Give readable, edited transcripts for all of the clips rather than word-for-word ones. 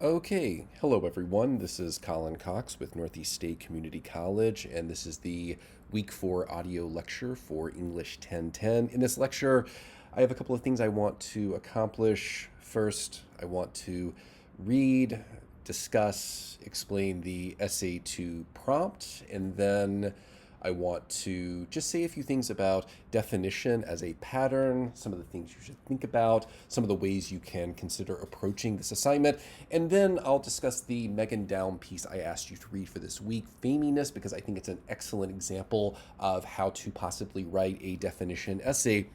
Okay, hello everyone. This is Colin Cox with Northeast State Community College, and this is the Week 4 audio lecture for English 1010. In this lecture, I have a couple of things I want to accomplish. First, I want to read, discuss, explain the essay 2 prompt, and then I want to just say a few things about definition as a pattern, some of the things you should think about, some of the ways you can consider approaching this assignment, and then I'll discuss the Megan Down piece I asked you to read for this week, Faminess, because I think it's an excellent example of how to possibly write a definition essay.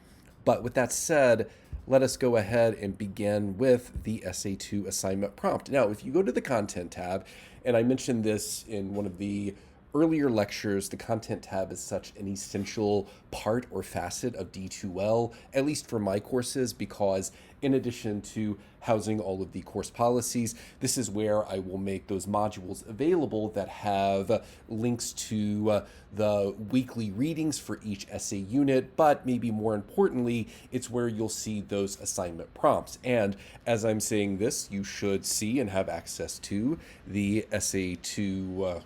But with that said, let us go ahead and begin with the Essay 2 assignment prompt. Now, if you go to the Content tab, and I mentioned this in one of the earlier lectures, the Content tab is such an essential part or facet of D2L, at least for my courses, because in addition to housing all of the course policies, this is where I will make those modules available that have links to the weekly readings for each essay unit, but maybe more importantly, it's where you'll see those assignment prompts. And as I'm saying this, you should see and have access to the essay 2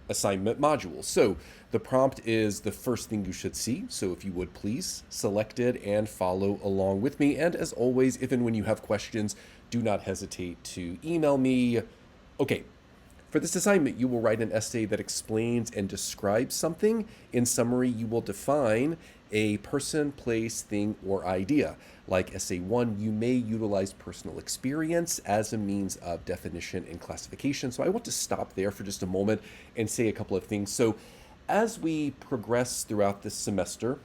assignment module. So the prompt is the first thing you should see. So if you would please select it and follow along with me. And as always, if and when you have questions, do not hesitate to email me. Okay, for this assignment, you will write an essay that explains and describes something. In summary, you will define a person, place, thing, or idea. Like Essay 1, you may utilize personal experience as a means of definition and classification. So I want to stop there for just a moment and say a couple of things. So as we progress throughout this semester,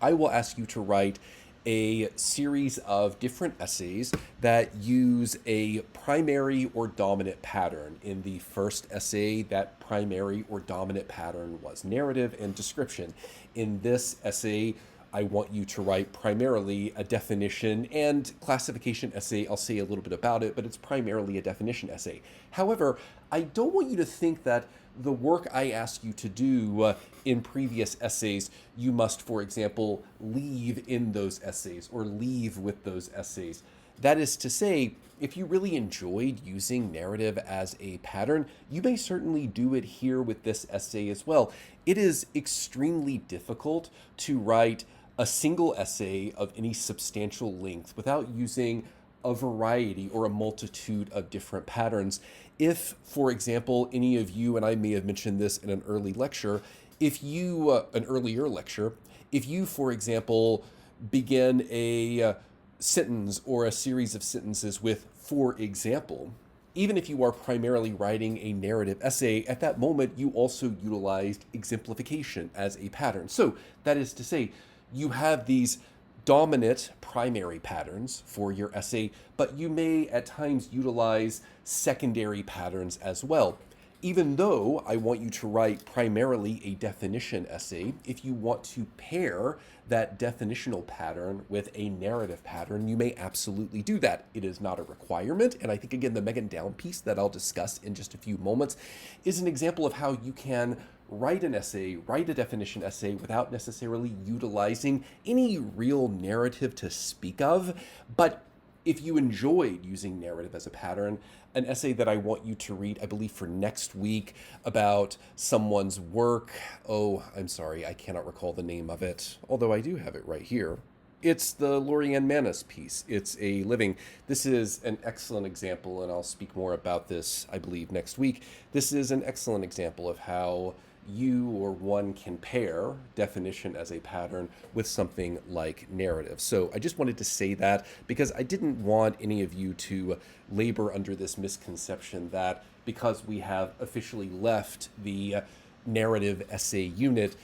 I will ask you to write a series of different essays that use a primary or dominant pattern. In the first essay, that primary or dominant pattern was narrative and description. In this essay, I want you to write primarily a definition and classification essay. I'll say a little bit about it, but it's primarily a definition essay. However, I don't want you to think that the work I ask you to do in previous essays, you must, for example, leave in those essays or leave with those essays. That is to say, if you really enjoyed using narrative as a pattern, you may certainly do it here with this essay as well. It is extremely difficult to write a single essay of any substantial length without using a variety or a multitude of different patterns. If, for example, any of you, and I may have mentioned this in an earlier lecture, if you, for example, begin a sentence or a series of sentences with, for example, even if you are primarily writing a narrative essay, at that moment you also utilized exemplification as a pattern. So that is to say, you have these dominant primary patterns for your essay, but you may at times utilize secondary patterns as well. Even though I want you to write primarily a definition essay, if you want to pair that definitional pattern with a narrative pattern, you may absolutely do that. It is not a requirement, and I think, again, the Megan Down piece that I'll discuss in just a few moments is an example of how you can write an essay, write a definition essay without necessarily utilizing any real narrative to speak of. But if you enjoyed using narrative as a pattern, an essay that I want you to read, I believe for next week, about someone's work. Oh, I'm sorry, I cannot recall the name of it, although I do have it right here. It's the Lorianne Manis piece. It's a living. This is an excellent example, and I'll speak more about this, I believe, next week. This is an excellent example of how you or one can pair definition as a pattern with something like narrative. So I just wanted to say that because I didn't want any of you to labor under this misconception that because we have officially left the narrative essay unit,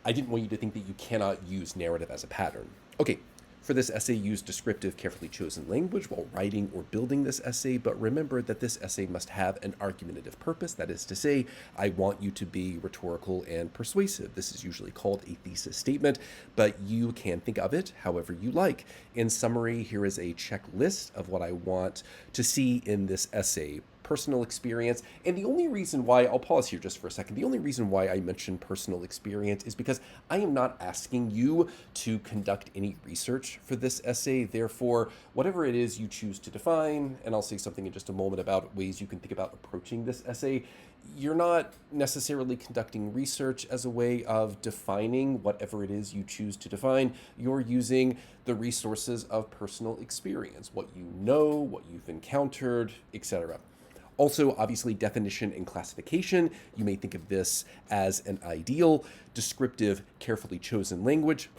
I didn't want you to think that you cannot use narrative as a pattern. Okay, for this essay, use descriptive, carefully chosen language while writing or building this essay, but remember that this essay must have an argumentative purpose. That is to say, I want you to be rhetorical and persuasive. This is usually called a thesis statement, but you can think of it however you like. In summary, here is a checklist of what I want to see in this essay. personal experience. And the only reason why, I'll pause here just for a second, the only reason why I mention personal experience is because I am not asking you to conduct any research for this essay. Therefore, whatever it is you choose to define, and I'll say something in just a moment about ways you can think about approaching this essay, you're not necessarily conducting research as a way of defining whatever it is you choose to define. You're using the resources of personal experience, what you know, what you've encountered, etc. Also, obviously, definition and classification. You may think of this as an ideal, descriptive, carefully chosen language.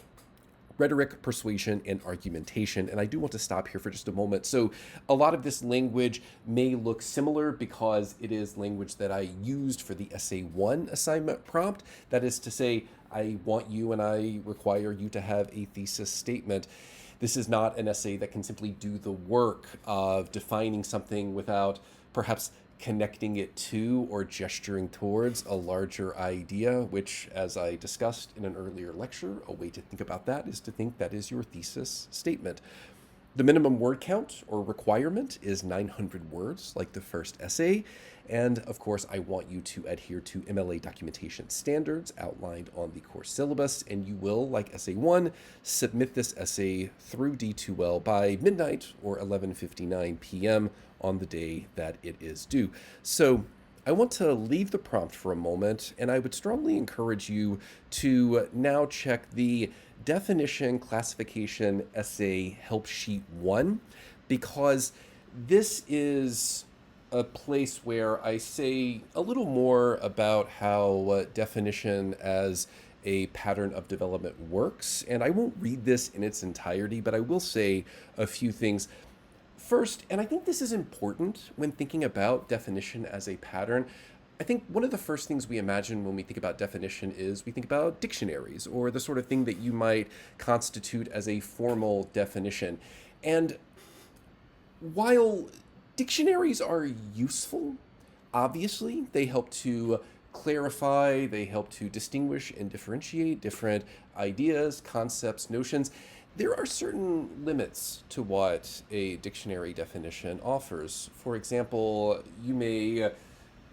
Rhetoric, persuasion, and argumentation. And I do want to stop here for just a moment. So a lot of this language may look similar because it is language that I used for the Essay 1 assignment prompt. That is to say, I want you and I require you to have a thesis statement. This is not an essay that can simply do the work of defining something without perhaps connecting it to or gesturing towards a larger idea, which, as I discussed in an earlier lecture, a way to think about that is to think that is your thesis statement. The minimum word count or requirement is 900 words, like the first essay. And of course, I want you to adhere to MLA documentation standards outlined on the course syllabus. And you will, like Essay 1, submit this essay through D2L by midnight or 11:59 p.m. on the day that it is due. So I want to leave the prompt for a moment, and I would strongly encourage you to now check the definition classification essay help sheet 1, because this is a place where I say a little more about how definition as a pattern of development works. And I won't read this in its entirety, but I will say a few things. First, and I think this is important when thinking about definition as a pattern, I think one of the first things we imagine when we think about definition is we think about dictionaries or the sort of thing that you might constitute as a formal definition. And while dictionaries are useful, obviously, they help to clarify, they help to distinguish and differentiate different ideas, concepts, notions. There are certain limits to what a dictionary definition offers. For example, you may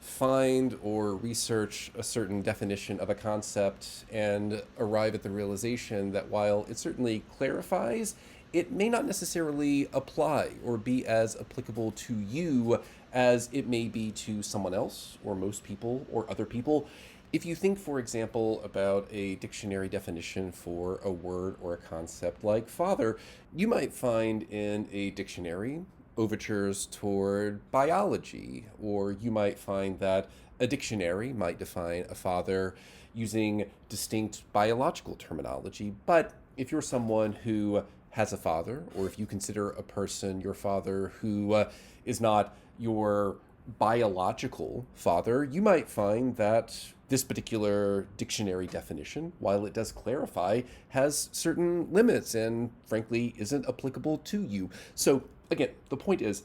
find or research a certain definition of a concept and arrive at the realization that while it certainly clarifies, it may not necessarily apply or be as applicable to you as it may be to someone else or most people or other people. If you think, for example, about a dictionary definition for a word or a concept like father, you might find in a dictionary overtures toward biology, or you might find that a dictionary might define a father using distinct biological terminology. But if you're someone who has a father, or if you consider a person your father who is not your biological father, you might find that this particular dictionary definition, while it does clarify, has certain limits and frankly isn't applicable to you. So again, the point is,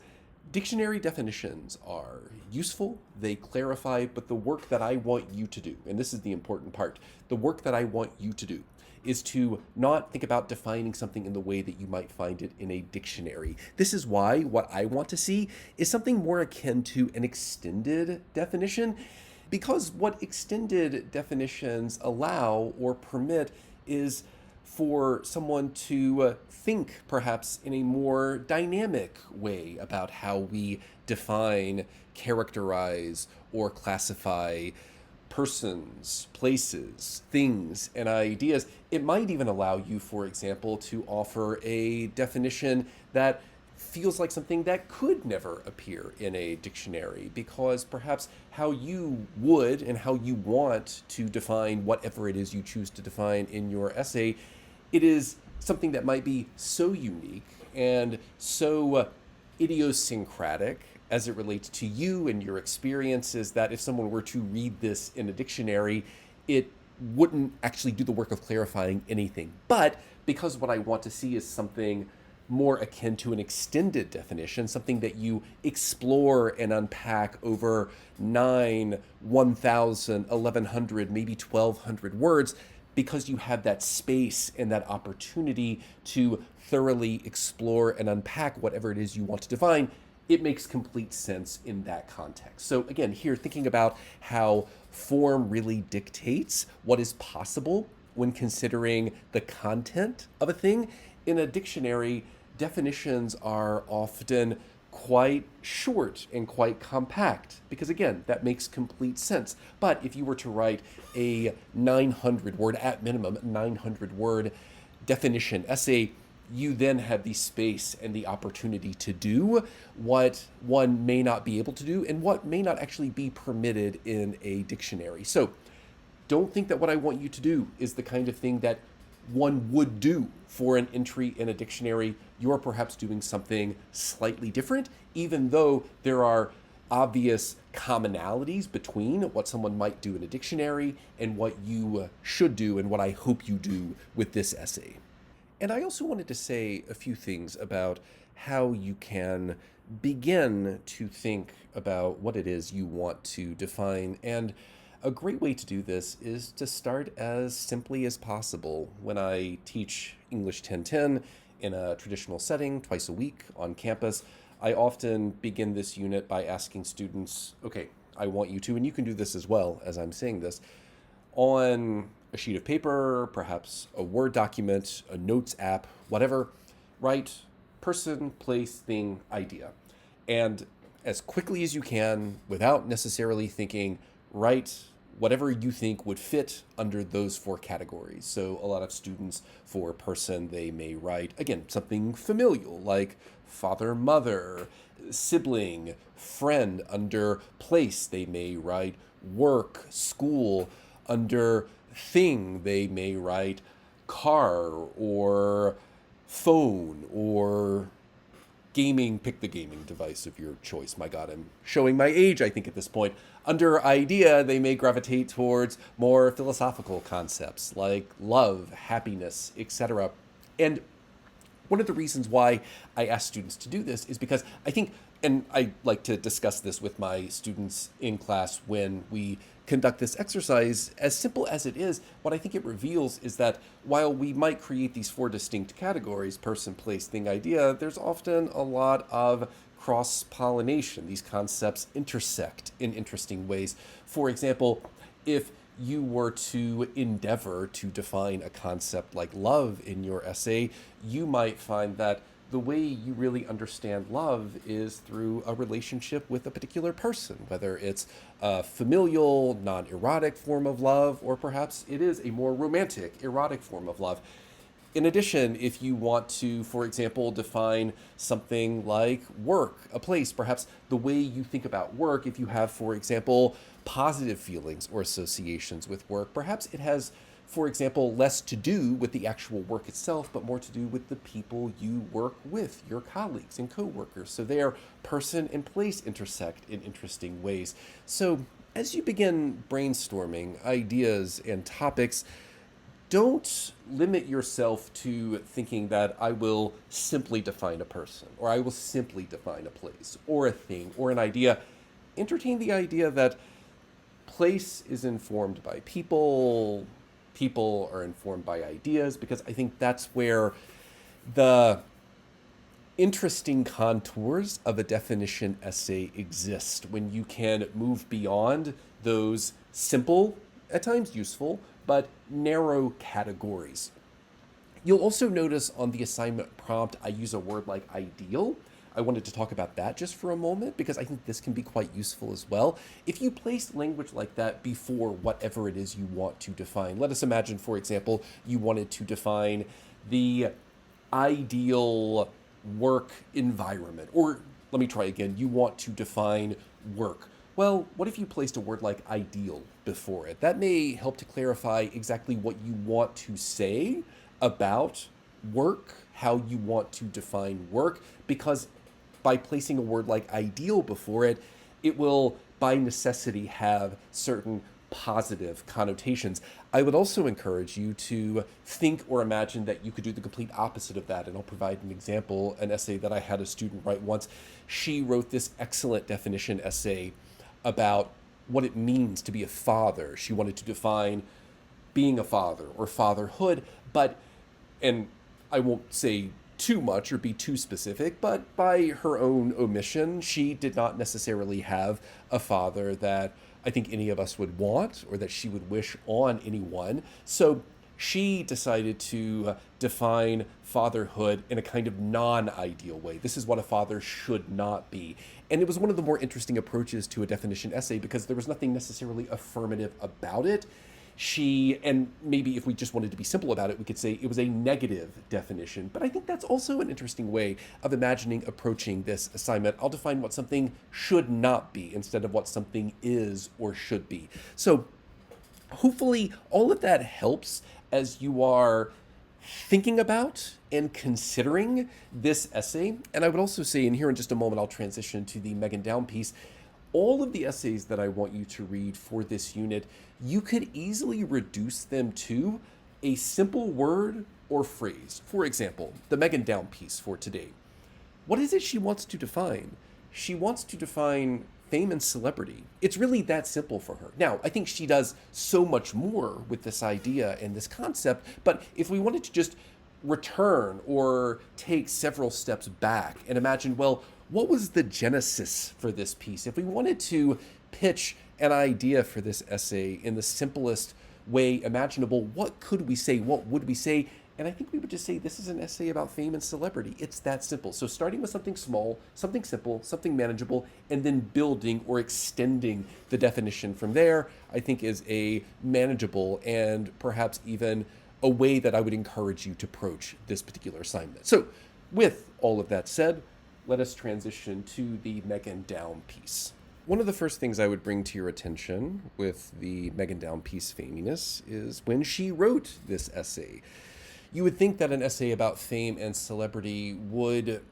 dictionary definitions are useful, they clarify, but the work that I want you to do, and this is the important part, the work that I want you to do is to not think about defining something in the way that you might find it in a dictionary. This is why what I want to see is something more akin to an extended definition, because what extended definitions allow or permit is for someone to think perhaps in a more dynamic way about how we define, characterize, or classify persons, places, things, and ideas. It might even allow you, for example, to offer a definition that feels like something that could never appear in a dictionary, because perhaps how you would and how you want to define whatever it is you choose to define in your essay, it is something that might be so unique and so idiosyncratic as it relates to you and your experiences that if someone were to read this in a dictionary, it wouldn't actually do the work of clarifying anything. But because what I want to see is something more akin to an extended definition, something that you explore and unpack over 9, 1,000, 1,100, maybe 1,200 words, because you have that space and that opportunity to thoroughly explore and unpack whatever it is you want to define, it makes complete sense in that context. So again, here thinking about how form really dictates what is possible when considering the content of a thing. In a dictionary, definitions are often quite short and quite compact because again that makes complete sense. But if you were to write a 900 word, at minimum 900 word definition essay, you then have the space and the opportunity to do what one may not be able to do and what may not actually be permitted in a dictionary. So don't think that what I want you to do is the kind of thing that one would do for an entry in a dictionary. You're perhaps doing something slightly different, even though there are obvious commonalities between what someone might do in a dictionary and what you should do and what I hope you do with this essay. And I also wanted to say a few things about how you can begin to think about what it is you want to define. And a great way to do this is to start as simply as possible. When I teach English 1010 in a traditional setting twice a week on campus, I often begin this unit by asking students, okay, I want you to, and you can do this as well as I'm saying this, on a sheet of paper, perhaps a Word document, a notes app, whatever, write person, place, thing, idea. And as quickly as you can, without necessarily thinking, write whatever you think would fit under those four categories. So a lot of students, for person, they may write, again, something familial like father, mother, sibling, friend. Under place, they may write work, school. Under thing, they may write car or phone or gaming. Pick the gaming device of your choice. My God, I'm showing my age, I think, at this point. Under idea, they may gravitate towards more philosophical concepts like love, happiness, etc. And one of the reasons why I ask students to do this is because I think, and I like to discuss this with my students in class when we conduct this exercise, as simple as it is, what I think it reveals is that while we might create these four distinct categories, person, place, thing, idea, there's often a lot of cross-pollination. These concepts intersect in interesting ways. For example, if you were to endeavor to define a concept like love in your essay, you might find that the way you really understand love is through a relationship with a particular person, whether it's a familial, non-erotic form of love, or perhaps it is a more romantic, erotic form of love. In addition, if you want to, for example, define something like work, a place, perhaps the way you think about work, if you have, for example, positive feelings or associations with work, perhaps it has, for example, less to do with the actual work itself, but more to do with the people you work with, your colleagues and coworkers. So their person and place intersect in interesting ways. So as you begin brainstorming ideas and topics, don't limit yourself to thinking that I will simply define a person, or I will simply define a place, or a thing, or an idea. Entertain the idea that place is informed by people, people are informed by ideas, because I think that's where the interesting contours of a definition essay exist, when you can move beyond those simple, at times useful, but narrow categories. You'll also notice on the assignment prompt, I use a word like ideal. I wanted to talk about that just for a moment because I think this can be quite useful as well. If you place language like that before whatever it is you want to define, let us imagine, for example, you wanted to define the ideal work environment, or let me try again, you want to define work. Well, what if you placed a word like ideal before it? That may help to clarify exactly what you want to say about work, how you want to define work, because by placing a word like ideal before it, it will by necessity have certain positive connotations. I would also encourage you to think or imagine that you could do the complete opposite of that. And I'll provide an example, an essay that I had a student write once. She wrote this excellent definition essay about what it means to be a father. She wanted to define being a father or fatherhood, but, and I won't say too much or be too specific, but by her own omission, she did not necessarily have a father that I think any of us would want or that she would wish on anyone. So she decided to define fatherhood in a kind of non ideal way. This is what a father should not be. And it was one of the more interesting approaches to a definition essay because there was nothing necessarily affirmative about it. And maybe if we just wanted to be simple about it, we could say it was a negative definition. But I think that's also an interesting way of imagining approaching this assignment. I'll define what something should not be instead of what something is or should be. So hopefully all of that helps as you are thinking about and considering this essay. And I would also say, and here in just a moment, I'll transition to the Megan Down piece. All of the essays that I want you to read for this unit, you could easily reduce them to a simple word or phrase. For example, the Megan Down piece for today. What is it she wants to define? She wants to define fame and celebrity. It's really that simple for her. Now, I think she does so much more with this idea and this concept, but if we wanted to just return or take several steps back and imagine, well, what was the genesis for this piece? If we wanted to pitch an idea for this essay in the simplest way imaginable, what could we say? What would we say? And I think we would just say this is an essay about fame and celebrity. It's that simple. So starting with something small, something simple, something manageable, and then building or extending the definition from there, I think is a manageable and perhaps even a way that I would encourage you to approach this particular assignment. So with all of that said, let us transition to the Megan Down piece. One of the first things I would bring to your attention with the Megan Down piece faminess is when she wrote this essay. You would think that an essay about fame and celebrity would,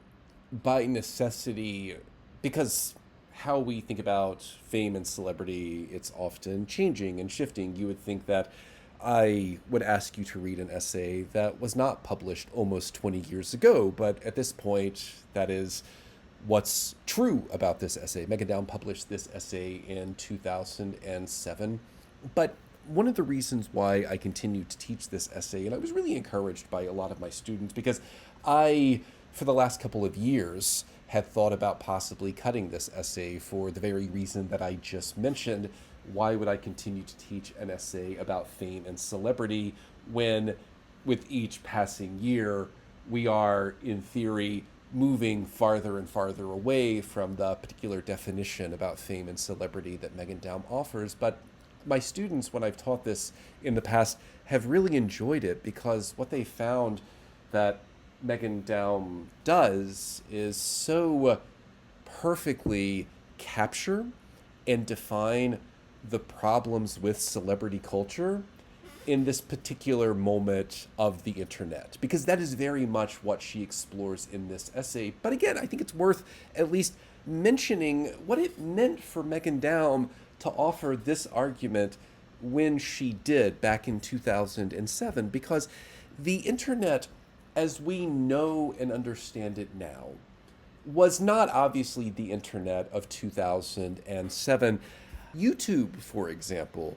by necessity, because how we think about fame and celebrity, it's often changing and shifting. You would think that I would ask you to read an essay that was not published almost 20 years ago, but at this point, that is what's true about this essay. Megan Down published this essay in 2007, but one of the reasons why I continue to teach this essay, and I was really encouraged by a lot of my students because I, for the last couple of years, had thought about possibly cutting this essay for the very reason that I just mentioned. Why would I continue to teach an essay about fame and celebrity when, with each passing year, we are, in theory, moving farther and farther away from the particular definition about fame and celebrity that Megan Down offers? But my students, when I've taught this in the past, have really enjoyed it because what they found that Megan Down does is so perfectly capture and define the problems with celebrity culture in this particular moment of the internet, because that is very much what she explores in this essay. But again, I think it's worth at least mentioning what it meant for Megan Down to offer this argument when she did back in 2007, because the internet, as we know and understand it now, was not obviously the internet of 2007. YouTube, for example,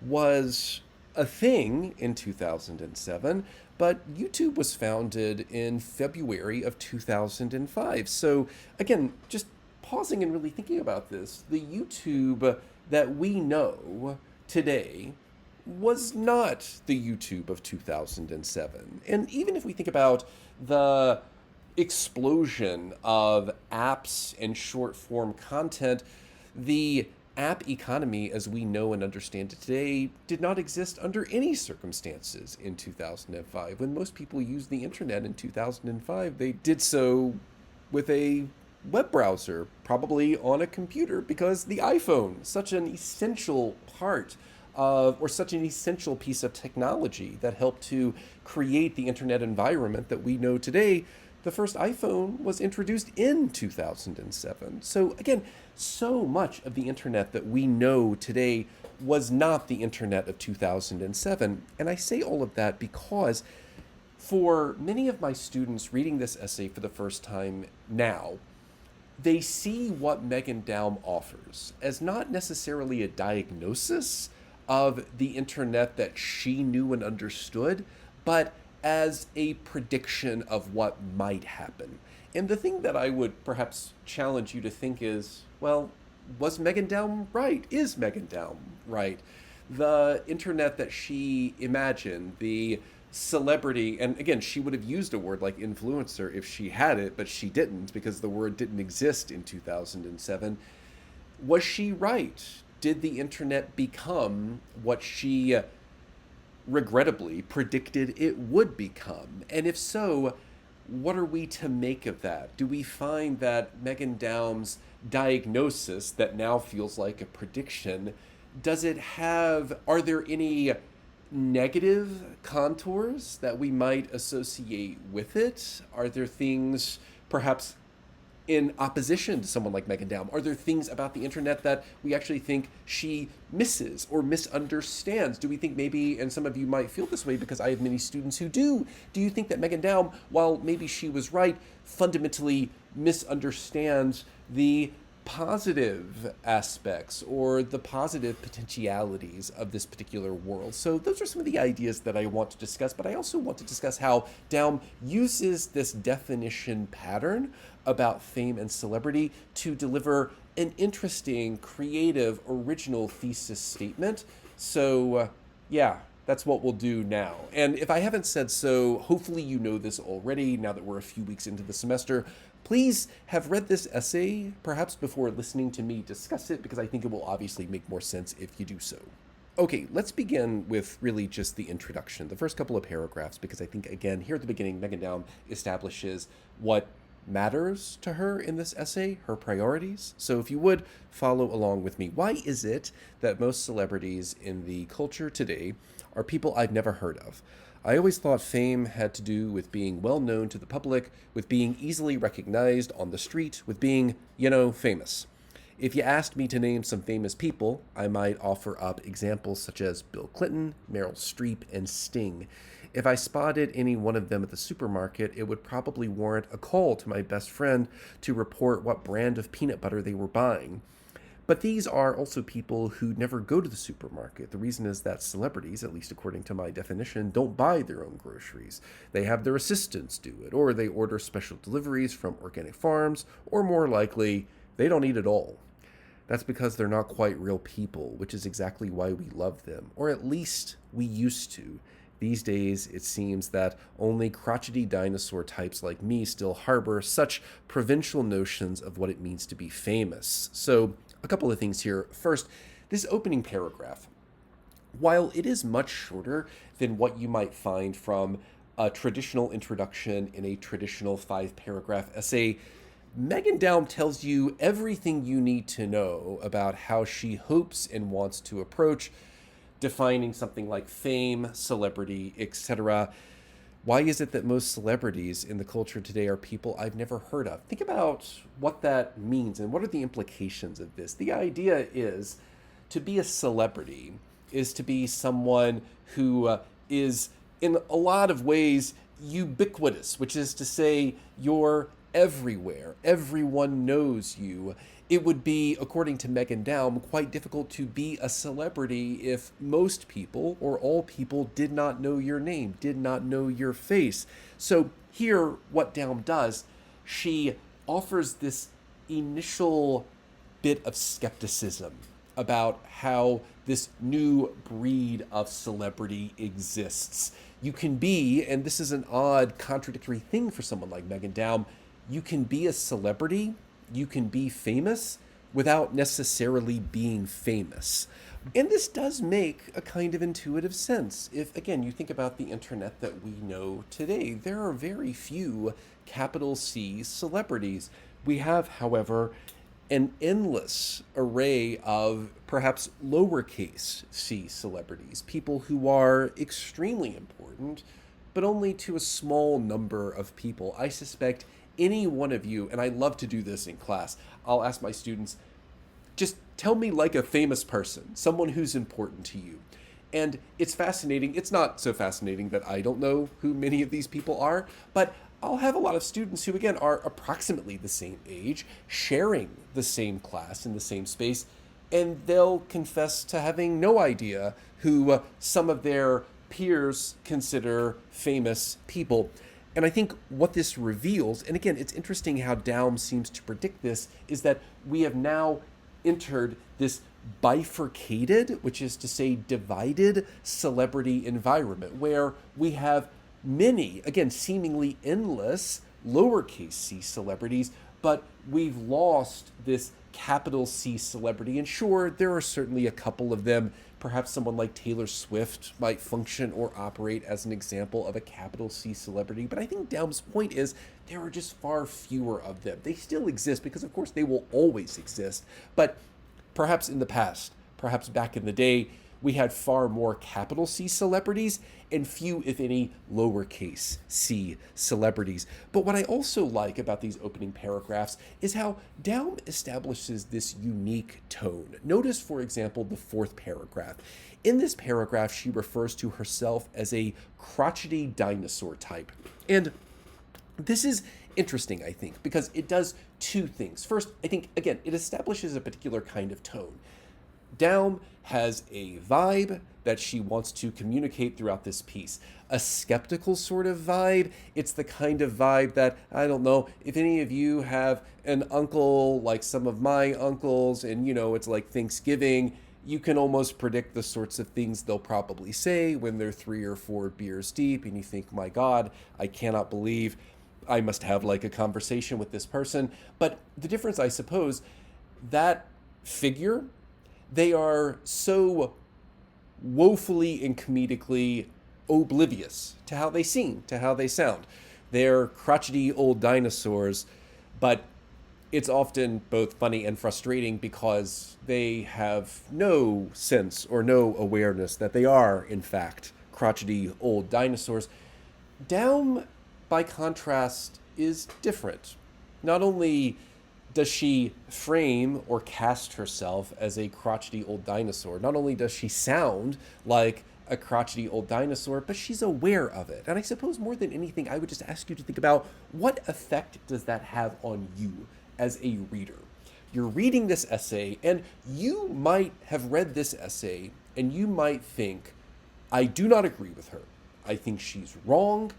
was a thing in 2007, but YouTube was founded in February of 2005. So again, just pausing and really thinking about this, the YouTube that we know today was not the YouTube of 2007. And even if we think about the explosion of apps and short form content, the app economy as we know and understand it today did not exist under any circumstances in 2005. When most people used the internet in 2005, they did so with a web browser, probably on a computer, because the iPhone, such an essential part of, or such an essential piece of technology that helped to create the internet environment that we know today, the first iPhone was introduced in 2007. So again, so much of the internet that we know today was not the internet of 2007. And I say all of that because for many of my students reading this essay for the first time now, they see what Megan Down offers as not necessarily a diagnosis of the internet that she knew and understood, but as a prediction of what might happen. And the thing that I would perhaps challenge you to think is, well, was Megan Down right? Is Megan Down right? The internet that she imagined, the celebrity, and again, she would have used a word like influencer if she had it, but she didn't because the word didn't exist in 2007. Was she right? Did the internet become what she regrettably predicted it would become? And if so, what are we to make of that? Do we find that Megan Down's diagnosis that now feels like a prediction, does it have, are there any negative contours that we might associate with it? Are there things perhaps in opposition to someone like Megan Down? Are there things about the internet that we actually think she misses or misunderstands? Do we think maybe, and some of you might feel this way because I have many students who do you think that Megan Down, while maybe she was right, fundamentally misunderstands the positive aspects or the positive potentialities of this particular world? So those are some of the ideas that I want to discuss, but I also want to discuss how Down uses this definition pattern about fame and celebrity to deliver an interesting, creative, original thesis statement. So yeah, that's what we'll do now. And if I haven't said so, hopefully you know this already now that we're a few weeks into the semester. Please have read this essay, perhaps before listening to me discuss it, because I think it will obviously make more sense if you do so. Okay, let's begin with really just the introduction, the first couple of paragraphs, because I think, again, here at the beginning, Megan Down establishes what matters to her in this essay, her priorities. So if you would follow along with me, why is it that most celebrities in the culture today are people I've never heard of? I always thought fame had to do with being well known to the public, with being easily recognized on the street, with being, famous. If you asked me to name some famous people, I might offer up examples such as Bill Clinton, Meryl Streep, and Sting. If I spotted any one of them at the supermarket, it would probably warrant a call to my best friend to report what brand of peanut butter they were buying. But these are also people who never go to the supermarket. The reason is that celebrities, at least according to my definition, don't buy their own groceries. They have their assistants do it, or they order special deliveries from organic farms, or more likely, they don't eat at all. That's because they're not quite real people, which is exactly why we love them, or at least we used to. These days, it seems that only crotchety dinosaur types like me still harbor such provincial notions of what it means to be famous. So, a couple of things here. First, this opening paragraph, while it is much shorter than what you might find from a traditional introduction in a traditional 5-paragraph essay, Megan Down tells you everything you need to know about how she hopes and wants to approach defining something like fame, celebrity, etc. Why is it that most celebrities in the culture today are people I've never heard of? Think about what that means and what are the implications of this. The idea is to be a celebrity is to be someone who is in a lot of ways ubiquitous, which is to say you're everywhere. Everyone knows you. It would be, according to Megan Down, quite difficult to be a celebrity if most people or all people did not know your name, did not know your face. So here, what Down does, she offers this initial bit of skepticism about how this new breed of celebrity exists. You can be, and this is an odd, contradictory thing for someone like Megan Down, you can be a celebrity, you can be famous without necessarily being famous. And this does make a kind of intuitive sense. If, again, you think about the internet that we know today, there are very few capital C celebrities. We have, however, an endless array of perhaps lowercase c celebrities, people who are extremely important, but only to a small number of people. I suspect any one of you, and I love to do this in class, I'll ask my students, just tell me like a famous person, someone who's important to you. And it's fascinating. It's not so fascinating that I don't know who many of these people are, but I'll have a lot of students who, again, are approximately the same age, sharing the same class in the same space, and they'll confess to having no idea who some of their peers consider famous people. And I think what this reveals, and again, it's interesting how Daum seems to predict this, is that we have now entered this bifurcated, which is to say divided celebrity environment where we have many, again, seemingly endless lowercase c celebrities, but we've lost this capital C celebrity. And sure, there are certainly a couple of them. Perhaps someone like Taylor Swift might function or operate as an example of a capital C celebrity. But I think Daum's point is there are just far fewer of them. They still exist because, of course, they will always exist. But perhaps in the past, perhaps back in the day, we had far more capital C celebrities and few, if any, lowercase c celebrities. But what I also like about these opening paragraphs is how Daum establishes this unique tone. Notice, for example, the fourth paragraph. In this paragraph, she refers to herself as a crotchety dinosaur type. And this is interesting, I think, because it does two things. First, I think, again, it establishes a particular kind of tone. Daum has a vibe that she wants to communicate throughout this piece. A skeptical sort of vibe. It's the kind of vibe that, I don't know, if any of you have an uncle like some of my uncles and, it's like Thanksgiving, you can almost predict the sorts of things they'll probably say when they're 3 or 4 beers deep and you think, my God, I cannot believe I must have like a conversation with this person. But the difference, I suppose, that figure, they are so woefully and comedically oblivious to how they seem, to how they sound. They're crotchety old dinosaurs, but it's often both funny and frustrating because they have no sense or no awareness that they are, in fact, crotchety old dinosaurs. Daum, by contrast, is different. Not only does she frame or cast herself as a crotchety old dinosaur, not only does she sound like a crotchety old dinosaur, but she's aware of it. And I suppose more than anything, I would just ask you to think about what effect does that have on you as a reader? You're reading this essay, and you might have read this essay, and you might think, I do not agree with her. I think she's wrong,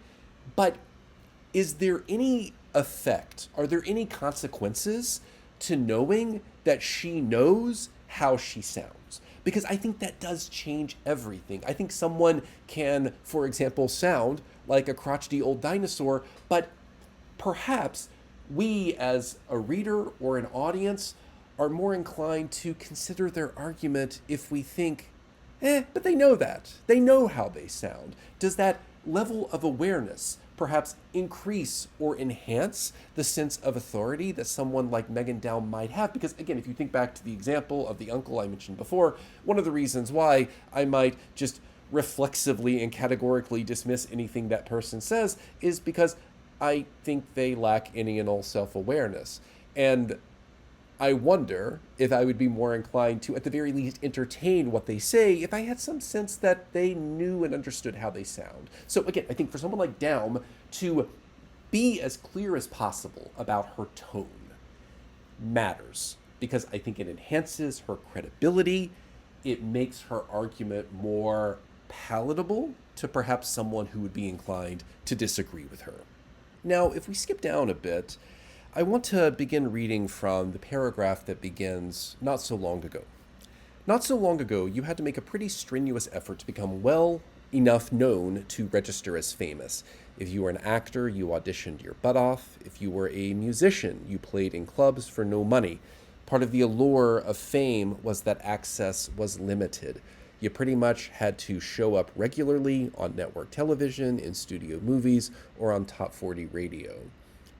but is there any effect? Are there any consequences to knowing that she knows how she sounds? Because I think that does change everything. I think someone can, for example, sound like a crotchety old dinosaur, but perhaps we as a reader or an audience are more inclined to consider their argument if we think, but they know that. They know how they sound. Does that level of awareness perhaps increase or enhance the sense of authority that someone like Megan Daum might have? Because again, if you think back to the example of the uncle I mentioned before, one of the reasons why I might just reflexively and categorically dismiss anything that person says is because I think they lack any and all self-awareness. And I wonder if I would be more inclined to, at the very least, entertain what they say if I had some sense that they knew and understood how they sound. So again, I think for someone like Daum to be as clear as possible about her tone matters, because I think it enhances her credibility. It makes her argument more palatable to perhaps someone who would be inclined to disagree with her. Now, if we skip down a bit, I want to begin reading from the paragraph that begins not so long ago. Not so long ago, you had to make a pretty strenuous effort to become well enough known to register as famous. If you were an actor, you auditioned your butt off. If you were a musician, you played in clubs for no money. Part of the allure of fame was that access was limited. You pretty much had to show up regularly on network television, in studio movies, or on Top 40 radio.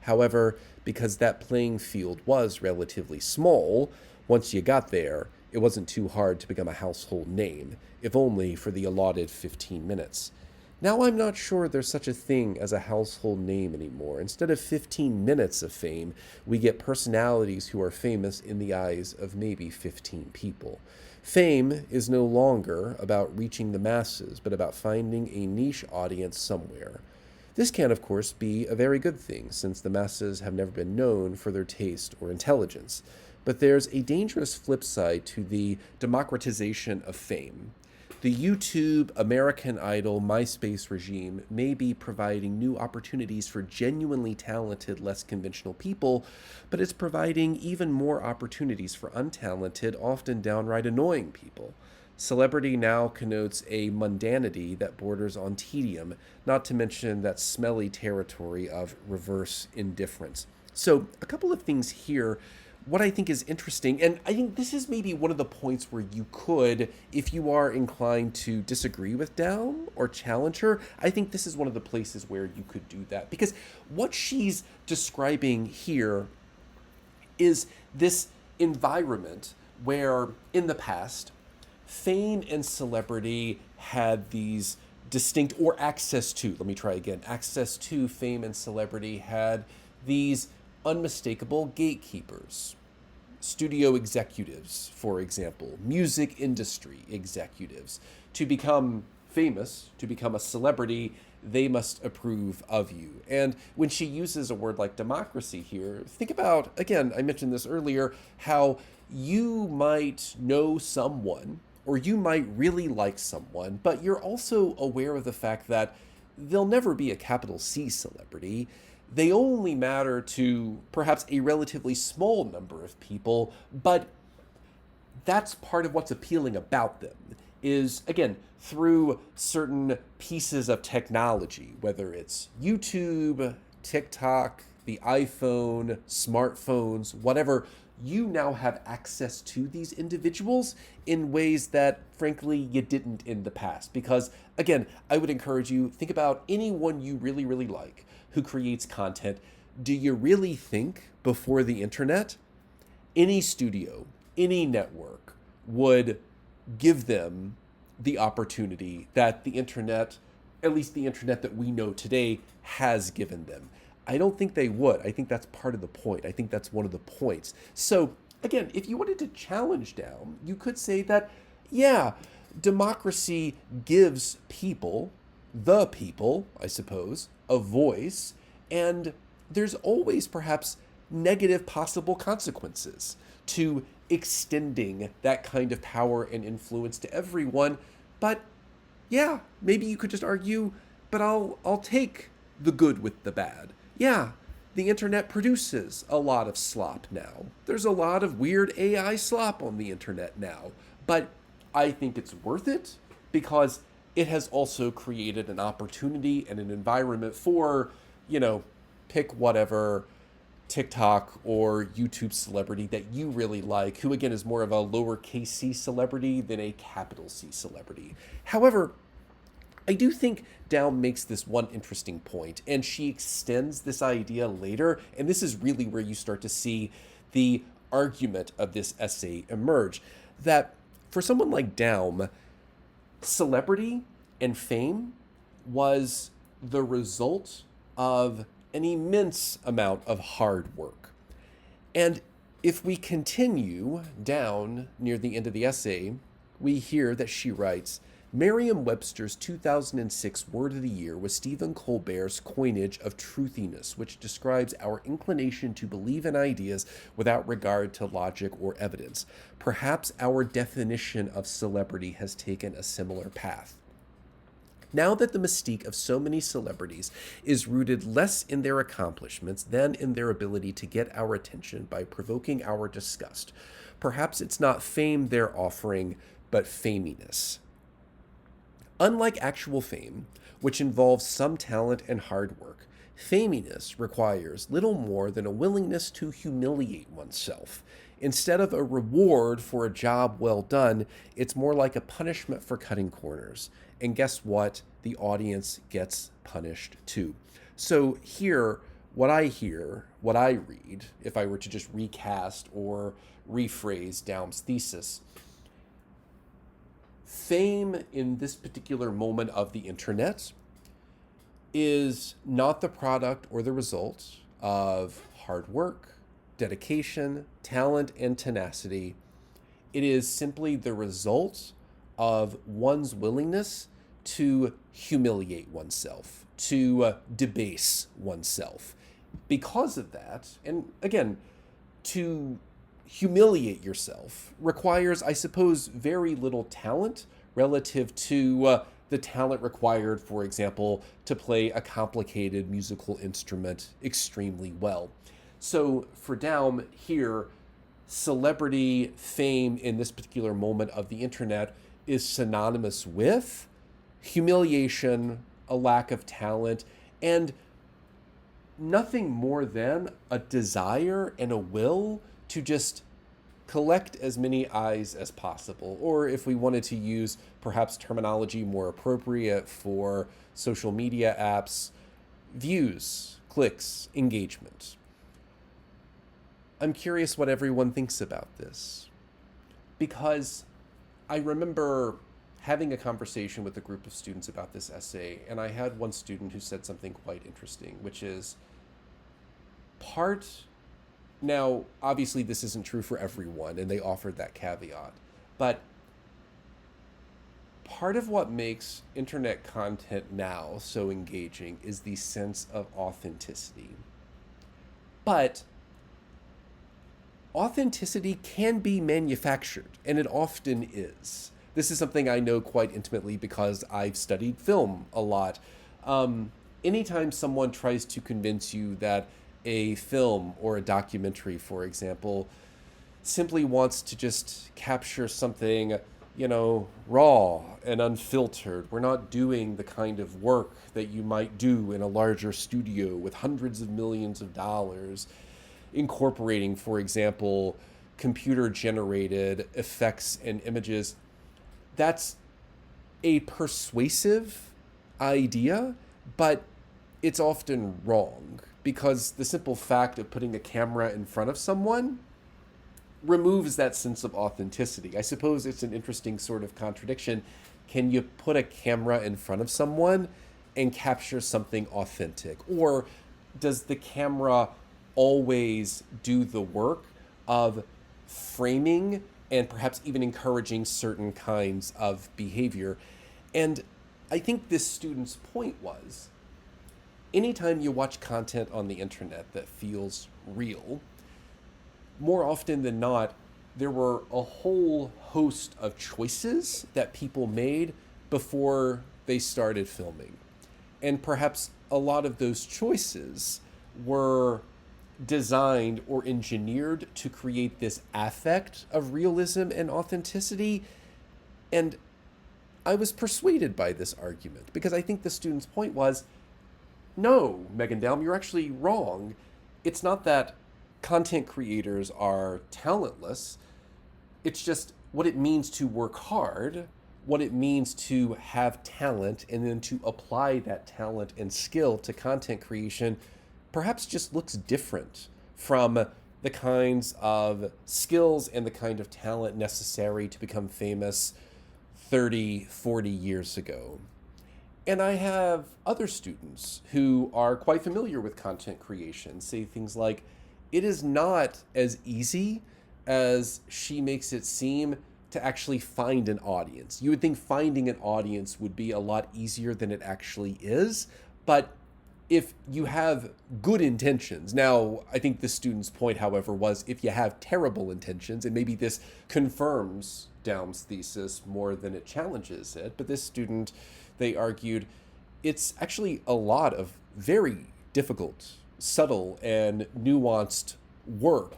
However, because that playing field was relatively small, once you got there, it wasn't too hard to become a household name, if only for the allotted 15 minutes. Now I'm not sure there's such a thing as a household name anymore. Instead of 15 minutes of fame, we get personalities who are famous in the eyes of maybe 15 people. Fame is no longer about reaching the masses, but about finding a niche audience somewhere. This can, of course, be a very good thing, since the masses have never been known for their taste or intelligence. But there's a dangerous flip side to the democratization of fame. The YouTube, American Idol, MySpace regime may be providing new opportunities for genuinely talented, less conventional people, but it's providing even more opportunities for untalented, often downright annoying people. Celebrity now connotes a mundanity that borders on tedium, not to mention that smelly territory of reverse indifference. So, a couple of things here. What I think is interesting, and I think this is maybe one of the points where you could, if you are inclined to disagree with Down or challenge her, I think this is one of the places where you could do that. Because what she's describing here is this environment where, in the past, fame and celebrity had these distinct, or access to, let me try again, access to fame and celebrity had these unmistakable gatekeepers. Studio executives, for example, music industry executives. To become famous, to become a celebrity, they must approve of you. And when she uses a word like democracy here, think about, again, I mentioned this earlier, how you might know someone or you might really like someone, but you're also aware of the fact that they'll never be a capital C celebrity. They only matter to perhaps a relatively small number of people, but that's part of what's appealing about them is, again, through certain pieces of technology, whether it's YouTube, TikTok, the iPhone, smartphones, whatever, you now have access to these individuals in ways that, frankly, you didn't in the past. Because, again, I would encourage you, think about anyone you really, really like who creates content. Do you really think before the internet, any studio, any network would give them the opportunity that the internet, at least the internet that we know today, has given them? I don't think they would. I think that's part of the point. I think that's one of the points. So, again, if you wanted to challenge Down, you could say that, yeah, democracy gives people, the people, I suppose, a voice, and there's always perhaps negative possible consequences to extending that kind of power and influence to everyone. But yeah, maybe you could just argue, but I'll take the good with the bad. Yeah, the internet produces a lot of slop now. There's a lot of weird AI slop on the internet now. But I think it's worth it because it has also created an opportunity and an environment for, pick whatever TikTok or YouTube celebrity that you really like, who again is more of a lowercase c celebrity than a capital C celebrity. However, I do think Down makes this one interesting point, and she extends this idea later, and this is really where you start to see the argument of this essay emerge, that for someone like Down, celebrity and fame was the result of an immense amount of hard work. And if we continue down near the end of the essay, we hear that she writes, Merriam-Webster's 2006 word of the year was Stephen Colbert's coinage of truthiness, which describes our inclination to believe in ideas without regard to logic or evidence. Perhaps our definition of celebrity has taken a similar path. Now that the mystique of so many celebrities is rooted less in their accomplishments than in their ability to get our attention by provoking our disgust, perhaps it's not fame they're offering, but faminess. Unlike actual fame, which involves some talent and hard work, faminess requires little more than a willingness to humiliate oneself. Instead of a reward for a job well done, it's more like a punishment for cutting corners. And guess what? The audience gets punished too. So here, what I read, if I were to just recast or rephrase Down's thesis, fame in this particular moment of the internet is not the product or the result of hard work, dedication, talent, and tenacity. It is simply the result of one's willingness to humiliate oneself, to debase oneself. Because of that, and again, to humiliate yourself requires, I suppose, very little talent, relative to the talent required, for example, to play a complicated musical instrument extremely well. So for Daum here, celebrity fame in this particular moment of the internet is synonymous with humiliation, a lack of talent, and nothing more than a desire and a will to just collect as many eyes as possible. Or if we wanted to use perhaps terminology more appropriate for social media apps, views, clicks, engagement. I'm curious what everyone thinks about this, because I remember having a conversation with a group of students about this essay, and I had one student who said something quite interesting, which is part, now obviously this isn't true for everyone, and they offered that caveat, but part of what makes internet content now so engaging is the sense of authenticity. But authenticity can be manufactured, and it often is. This is something I know quite intimately because I've studied film a lot. Anytime someone tries to convince you that a film or a documentary, for example, simply wants to just capture something, raw and unfiltered, we're not doing the kind of work that you might do in a larger studio with hundreds of millions of dollars, incorporating, for example, computer-generated effects and images. That's a persuasive idea, but it's often wrong, because the simple fact of putting a camera in front of someone removes that sense of authenticity. I suppose it's an interesting sort of contradiction. Can you put a camera in front of someone and capture something authentic? Or does the camera always do the work of framing and perhaps even encouraging certain kinds of behavior? And I think this student's point was, anytime you watch content on the internet that feels real, more often than not, there were a whole host of choices that people made before they started filming. And perhaps a lot of those choices were designed or engineered to create this affect of realism and authenticity. And I was persuaded by this argument, because I think the student's point was, no, Megan Daum, you're actually wrong. It's not that content creators are talentless. It's just what it means to work hard, what it means to have talent, and then to apply that talent and skill to content creation perhaps just looks different from the kinds of skills and the kind of talent necessary to become famous 30, 40 years ago. And I have other students who are quite familiar with content creation say things like, it is not as easy as she makes it seem to actually find an audience. You would think finding an audience would be a lot easier than it actually is, but if you have good intentions. Now, I think the student's point, however, was if you have terrible intentions, and maybe this confirms Daum's thesis more than it challenges it, but this student, they argued, it's actually a lot of very difficult, subtle, and nuanced work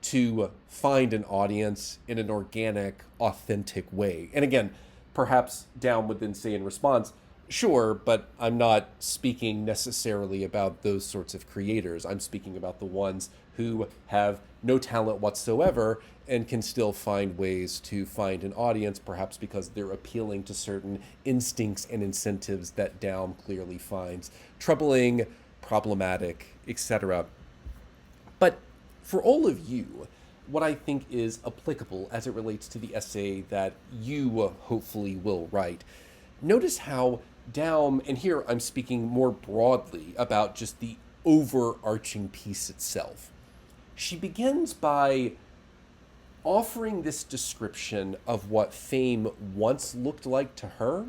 to find an audience in an organic, authentic way. And again, perhaps Daum would then say in response, sure, but I'm not speaking necessarily about those sorts of creators. I'm speaking about the ones who have no talent whatsoever and can still find ways to find an audience, perhaps because they're appealing to certain instincts and incentives that Daum clearly finds troubling, problematic, etc. But for all of you, what I think is applicable as it relates to the essay that you hopefully will write, notice how Daum, and here I'm speaking more broadly about just the overarching piece itself. She begins by offering this description of what fame once looked like to her,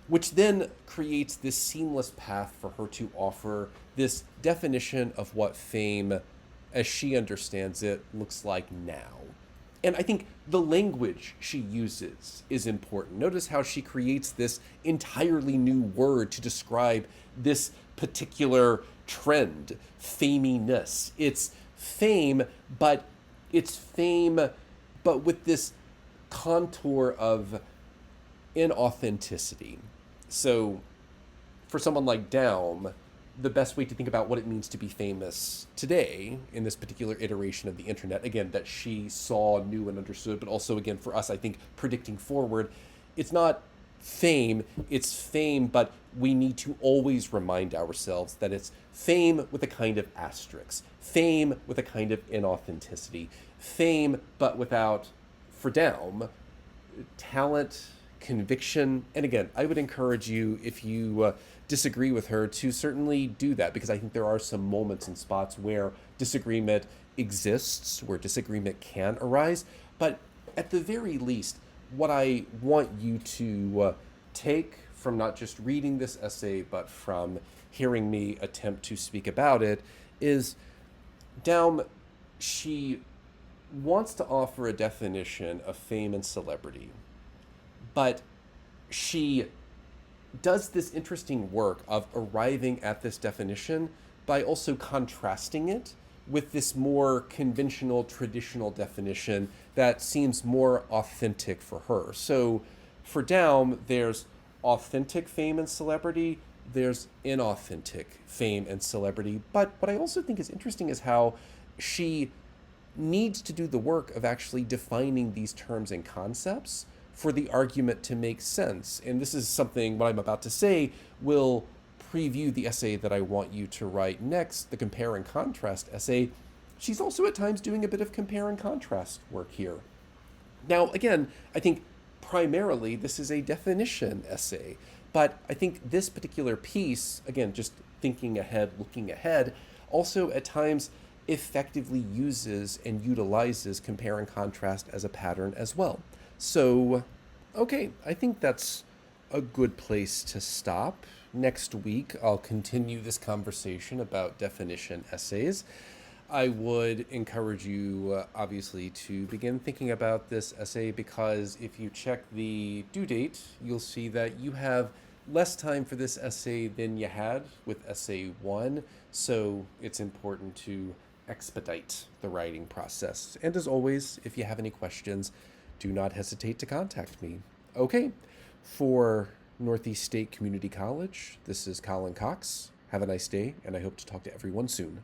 which then creates this seamless path for her to offer this definition of what fame, as she understands it, looks like now. And I think the language she uses is important. Notice how she creates this entirely new word to describe this particular trend, faminess. It's fame, but it's fame, but with this contour of inauthenticity. So for someone like Daum, the best way to think about what it means to be famous today in this particular iteration of the internet, again, that she saw, knew, and understood, but also, again, for us, I think, predicting forward, it's not fame, it's fame, but we need to always remind ourselves that it's fame with a kind of asterisk, fame with a kind of inauthenticity, fame, but without, for Daum, talent, conviction. And again, I would encourage you, if you disagree with her, to certainly do that, because I think there are some moments and spots where disagreement exists, where disagreement can arise. But at the very least, what I want you to take from not just reading this essay, but from hearing me attempt to speak about it, is Daum, she wants to offer a definition of fame and celebrity, but she does this interesting work of arriving at this definition by also contrasting it with this more conventional, traditional definition that seems more authentic for her. So for Daum, there's authentic fame and celebrity, there's inauthentic fame and celebrity. But what I also think is interesting is how she needs to do the work of actually defining these terms and concepts for the argument to make sense. And this is something, what I'm about to say, will preview the essay that I want you to write next, the compare and contrast essay. She's also at times doing a bit of compare and contrast work here. Now, again, I think primarily this is a definition essay, but I think this particular piece, again, just thinking ahead, looking ahead, also at times effectively uses and utilizes compare and contrast as a pattern as well. So, okay, I think that's a good place to stop. Next week, I'll continue this conversation about definition essays. I would encourage you, obviously, to begin thinking about this essay, because if you check the due date, you'll see that you have less time for this essay than you had with essay 1, so it's important to expedite the writing process. And as always, if you have any questions, do not hesitate to contact me. Okay, for Northeast State Community College, this is Colin Cox. Have a nice day, and I hope to talk to everyone soon.